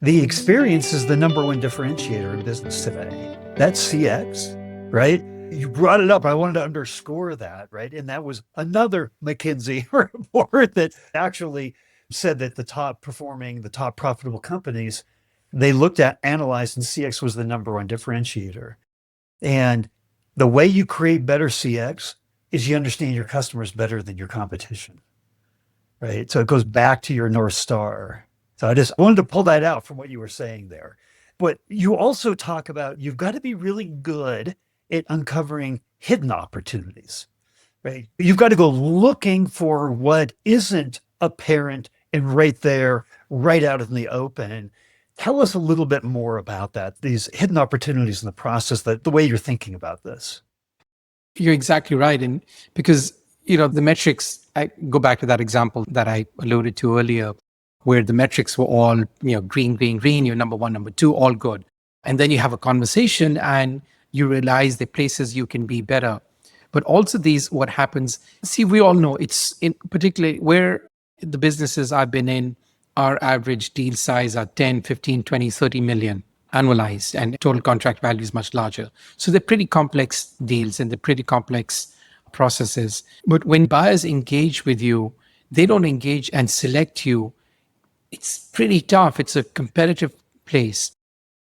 The experience is the number one differentiator in business today. That's CX, right? You brought it up. I wanted to underscore that, right? And that was another McKinsey report that actually said that the top performing, the top profitable companies, they looked at, analyzed, and CX was the number one differentiator. And the way you create better CX is you understand your customers better than your competition, right? So it goes back to your North Star. So I just wanted to pull that out from what you were saying there. But you also talk about you've got to be really good at uncovering hidden opportunities, right? You've got to go looking for what isn't apparent and right there, right out in the open. Tell us a little bit more about that, these hidden opportunities in the process, that the way you're thinking about this. You're exactly right. And because, the metrics, I go back to that example that I alluded to earlier, where the metrics were all, green, green, green, you're number one, number two, all good. And then you have a conversation and you realize the places you can be better. But also what happens, see, we all know it's in particularly where the businesses I've been in, our average deal size are 10, 15, 20, 30 million annualized, and total contract value is much larger. So they're pretty complex deals and they're pretty complex processes. But when buyers engage with you, they don't engage and select you. It's pretty tough. It's a competitive place.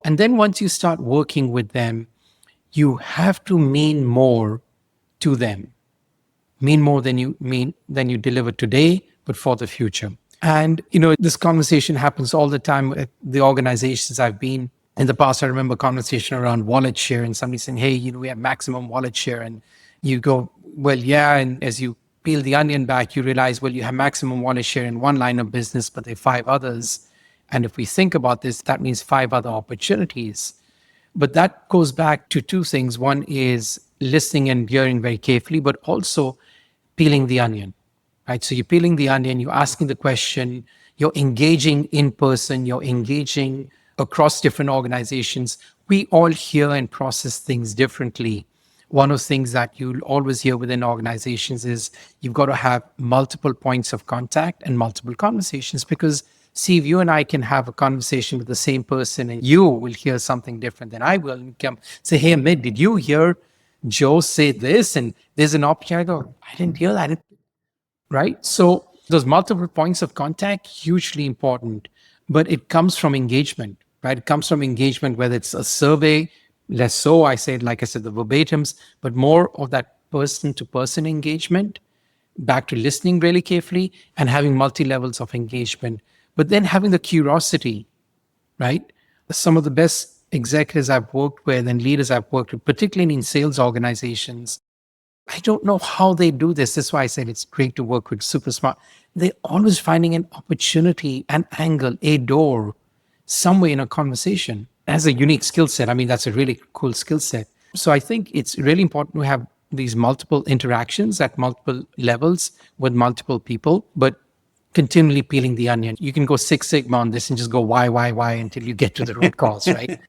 And then once you start working with them, you have to mean more to them, mean more than you deliver today, but for the future. And, this conversation happens all the time at the organizations I've been. In the past, I remember a conversation around wallet share and somebody saying, hey, we have maximum wallet share. And you go, well, yeah. And as you peel the onion back, you realize, well, you have maximum wallet share in one line of business, but there are five others. And if we think about this, that means five other opportunities. But that goes back to two things. One is listening and hearing very carefully, but also peeling the onion, right? So you're peeling the onion, you're asking the question, you're engaging in person, you're engaging across different organizations. We all hear and process things differently. One of the things that you'll always hear within organizations is you've got to have multiple points of contact and multiple conversations, because see, if you and I can have a conversation with the same person and you will hear something different than I will, and come say, hey, Amit, did you hear Joe say this? And there's an opportunity. I go, I didn't hear that. Right? So those multiple points of contact, hugely important, but it comes from engagement, right? It comes from engagement, whether it's a survey, less so, like I said, the verbatims, but more of that person to person engagement, back to listening really carefully and having multi levels of engagement, but then having the curiosity, right? Some of the best executives I've worked with and leaders I've worked with, particularly in sales organizations, I don't know how they do this. That's why I said it's great to work with super smart. They're always finding an opportunity, an angle, a door, somewhere in a conversation. As a unique skill set. I mean, that's a really cool skill set. So I think it's really important to have these multiple interactions at multiple levels with multiple people, but continually peeling the onion. You can go Six Sigma on this and just go why until you get to the root cause, right?